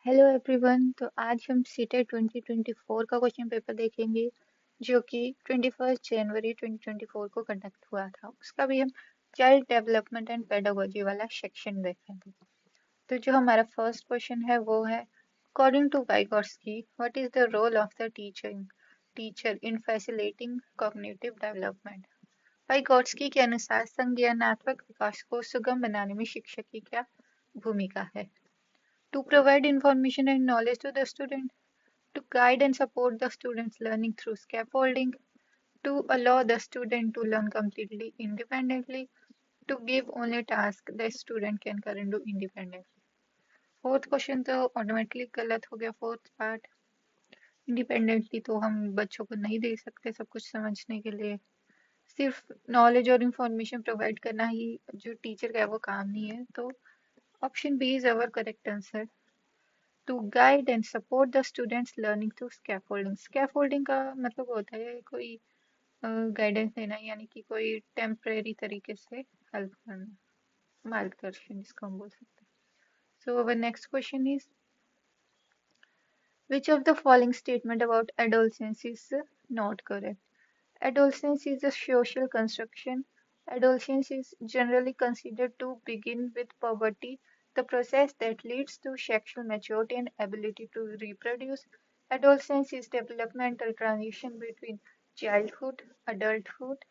Hello everyone. तो आज हम सीटेट 2024 का क्वेश्चन पेपर देखेंगे जो कि 21 जनवरी 2024 को कंडक्ट हुआ था। उसका भी हम चाइल्ड डेवलपमेंट एंड पेडागोजी वाला सेक्शन देखेंगे। तो जो हमारा फर्स्ट क्वेश्चन है वो है, according to Vygotsky what is the role of the teacher in facilitating cognitive development. Vygotsky के अनुसार संज्ञानात्मक विकास को सुगम बनाने में शिक्षक की क्या भूमिका है? To provide information and knowledge to the student, to guide and support the student's learning through scaffolding, to allow the student to learn completely independently, to give only tasks the student can currently do independently. Fourth question तो automatically गलत हो गया। Fourth part, independently तो हम बच्चों को नहीं दे सकते सब कुछ समझने के लिए। सिर्फ नॉलेज और इंफॉर्मेशन प्रोवाइड करना ही जो टीचर का है वो काम नहीं है। तो option B is our correct answer. To guide and support the students learning through scaffolding. Scaffolding का मतलब होता है कोई गाइडेंस देना, यानी कि कोई टेम्परेरी तरीके से हेल्प करना, मार्गदर्शन जिसको हम बोल सकते हैं। So our next question is, which of the following statement about adolescence is not correct? Adolescence is a social construction. Adolescence is generally considered to begin with puberty, the process that leads to sexual maturity and ability to reproduce. Adolescence is developmental transition between childhood, adulthood,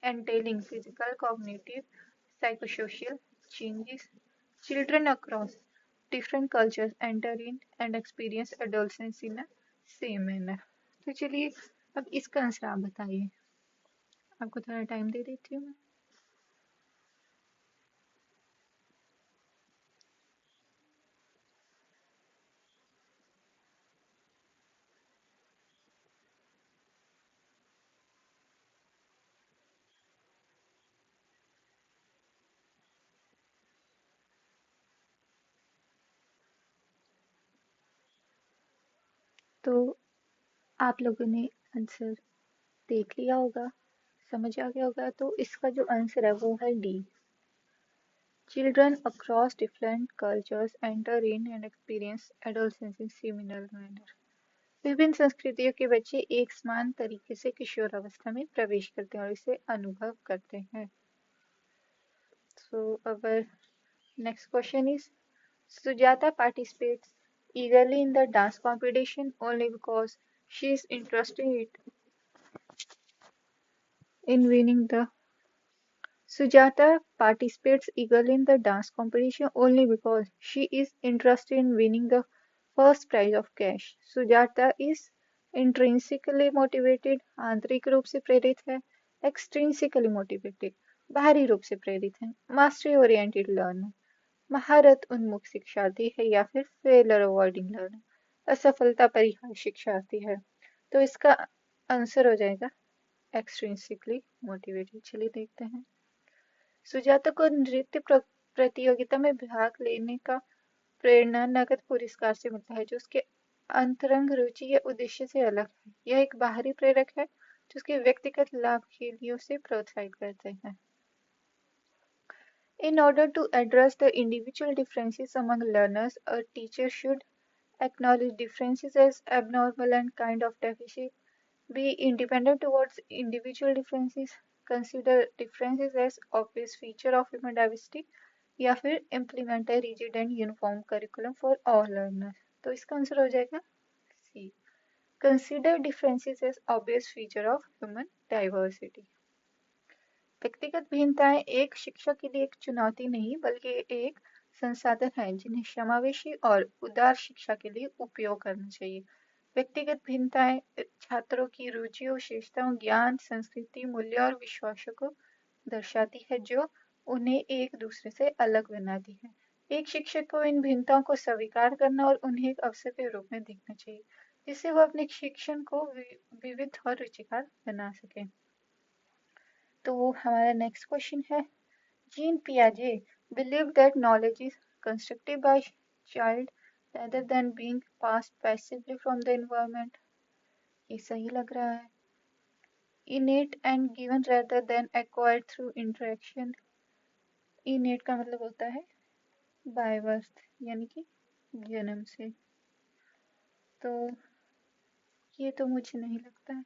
entailing physical, cognitive, psychosocial changes. Children across different cultures enter in and experience adolescence in a same manner. तो चलिए अब इसका answer आप बताइए। आपको थोड़ा time दे देती हूँ मैं। तो आप लोगों ने आंसर देख लिया होगा, समझ आ गया होगा। तो इसका जो आंसर है वो है D. Children across different cultures enter in and experience adolescence in similar manner. विभिन्न संस्कृतियों के बच्चे एक समान तरीके से किशोरावस्था में प्रवेश करते हैं और इसे अनुभव करते हैं। So our next question is, Sujata participates eagerly in the dance competition only because she is interested in winning the Sujata participates eagerly in the dance competition only because she is interested in winning the first prize of cash. Sujata is intrinsically motivated, आंतरिक रूप से प्रेरित है, extrinsically motivated, बाहरी रूप से प्रेरित है, mastery oriented learner, महारत उन्मुख शिक्षार्थी है, या फिर failure avoiding learner, असफलता परिहार शिक्षार्थी है। तो इसका आंसर हो जाएगा extrinsically motivated। चलिए देखते हैं। सुजाता को नृत्य प्रतियोगिता में भाग लेने का प्रेरणा नकद पुरस्कार से मिलता है जो उसके अंतरंग रुचि या उद्देश्य से अलग है। यह एक बाहरी प्रेरक है जो उसके व्यक्तिगत लाभ के लिए उसे प्रोत्साहित करते हैं। In order to address the individual differences among learners, a teacher should acknowledge differences as abnormal and kind of deficit, be independent towards individual differences, consider differences as obvious feature of human diversity, या फिर implement a rigid and uniform curriculum for all learners। तो इसका answer हो जाएगा सी, consider differences as obvious feature of human diversity। व्यक्तिगत भिन्नताएं एक शिक्षक के लिए एक चुनौती नहीं बल्कि एक संसाधन है जिन्हें समावेशी और उदार शिक्षा के लिए उपयोग करना चाहिए। व्यक्तिगत भिन्नताएं छात्रों की रुचि, विशेषताओं, ज्ञान, संस्कृति, मूल्य और विश्वासों को दर्शाती है जो उन्हें एक दूसरे से अलग बनाती है। एक शिक्षक को इन भिन्नताओं को स्वीकार करना और उन्हें एक अवसर के रूप में देखना चाहिए जिससे वो अपने शिक्षण को विविध और रुचिकर बना सके। तो हमारा नेक्स्ट क्वेश्चन है, gene पियाजे believed that knowledge is constructed by child rather than being passed passively from the environment। ये सही लग रहा है। innate and given rather than acquired through interaction। innate का मतलब होता है बाय बर्थ, यानी कि जन्म से। तो ये तो मुझे नहीं लगता है।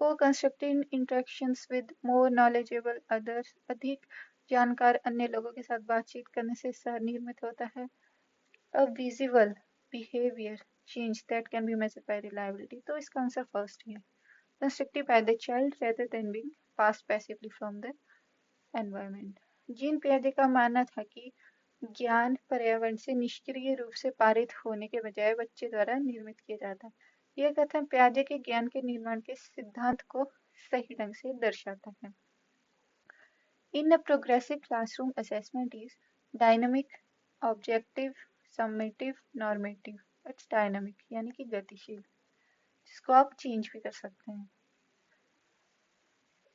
Co-constructing interactions with more knowledgeable others, अधिक जानकार अन्य लोगों के साथ बातचीत करने से सहनिर्मित होता है। A visible behavior change that can be measured by reliability, तो इसका आंसर फर्स्ट है। Constructed by the child rather than being passed passively from the environment. Jean पियाजे का मानना था कि ज्ञान पर्यावरण से निष्क्रिय रूप से पारित होने के बजाय बच्चे द्वारा निर्मित किया जाता है। यह कथन पियाजे के ज्ञान के निर्माण के सिद्धांत को सही ढंग से दर्शाता है। In a progressive classroom assessment is dynamic, objective, summative, normative. It's dynamic यानी कि गतिशील, जिसको आप चेंज भी कर सकते हैं।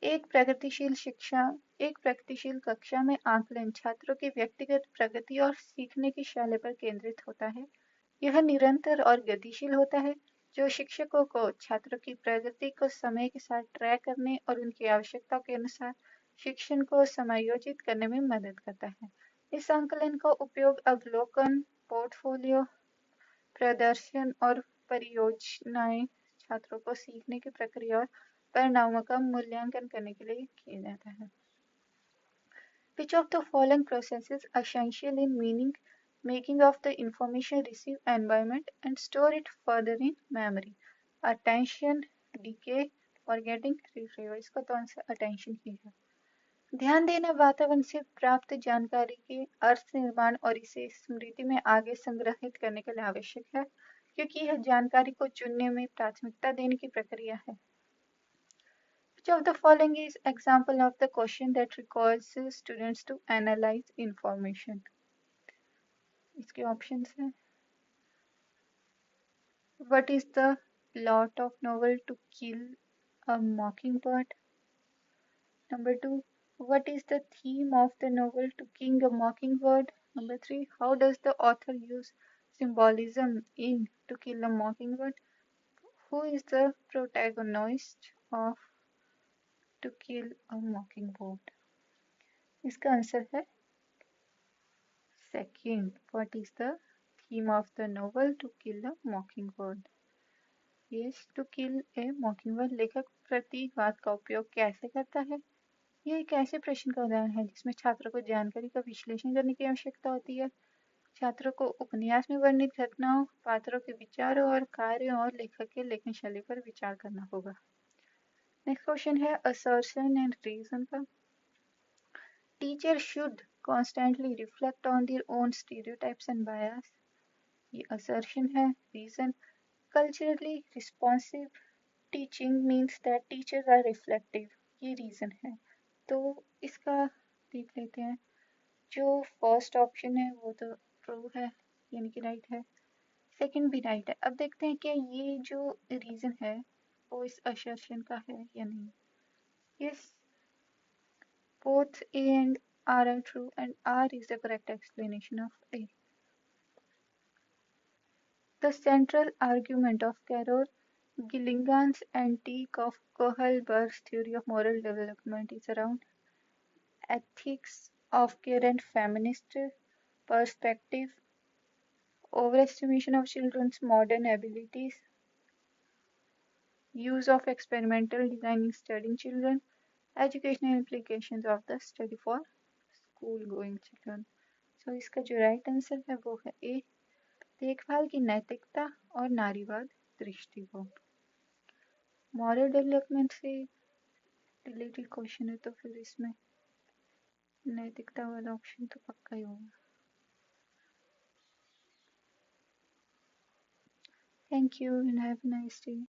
एक प्रगतिशील कक्षा में आकलन छात्रों की व्यक्तिगत प्रगति और सीखने की शैली पर केंद्रित होता है। यह निरंतर और गतिशील होता है, जो शिक्षकों को छात्रों की प्रगति को समय के साथ ट्रैक करने और उनकी आवश्यकताओं के अनुसार शिक्षण को समायोजित करने में मदद करता है। इस आकलन का उपयोग अवलोकन, पोर्टफोलियो, प्रदर्शन और परियोजनाएं छात्रों को सीखने की प्रक्रिया और परिणामों का मूल्यांकन करने के लिए किया जाता है। Which of the following processes are essential in making of the information received environment and store it further in memory? Attention, decay, forgetting, retrieval. इसका तो आंसर attention ही है। ध्यान देना वातावरण से प्राप्त जानकारी के अर्थ निर्माण और इसे स्मृति में आगे संग्रहित करने के लिए आवश्यक है, क्योंकि यह जानकारी को चुनने में प्राथमिकता देने की प्रक्रिया है। Which of the following is example of the question that requires students to analyze information? इसके options हैं. What is the plot of novel To Kill a Mockingbird? Number 2. What is the theme of the novel To Kill a Mockingbird? Number 3. How does the author use symbolism in To Kill a Mockingbird? Who is the protagonist of To Kill a Mockingbird? इसका answer है second. What is the theme of the novel To Kill a Mockingbird? Yes, To Kill a Mockingbird लेखक प्रतीकवाद का उपयोग कैसे करता है? यह एक ऐसे प्रश्न का उदाहरण है जिसमें छात्रों को जानकारी का विश्लेषण करने की आवश्यकता होती है। छात्रों को उपन्यास में वर्णित घटनाओं, पात्रों के विचारों और कार्यों और लेखक के लेखन शैली पर विचार करना होगा। नेक्स्ट क्वेश्चन है assertion and reason का। Teachers should constantly reflect on their own stereotypes and bias. ये assertion है। Reason, culturally responsive teaching means that teachers are reflective. ये reason है। तो इसका देख लेते हैं। जो फर्स्ट ऑप्शन है वो तो ट्रू है, यानी कि राइट है। सेकंड भी राइट है। अब देखते हैं कि ये जो रीजन है वो इस assertion का है या नहीं। Yes, both A and R are true, and R is the correct explanation of A. The central argument of Carol Gilligan's Antique of Kohlberg's theory of moral development is around ethics of current feminist perspective, overestimation of children's modern abilities, use of experimental design in studying children, educational implications of the study for school-going children. So इसका जो right answer है वो है ए, देखभाल की नैतिकता और नारीवाद दृष्टिकोण। मॉरल डेवलपमेंट से रिलेटेड क्वेश्चन है तो फिर इसमें नैतिकता वाला ऑप्शन तो पक्का ही होगा। Thank you and have a nice day.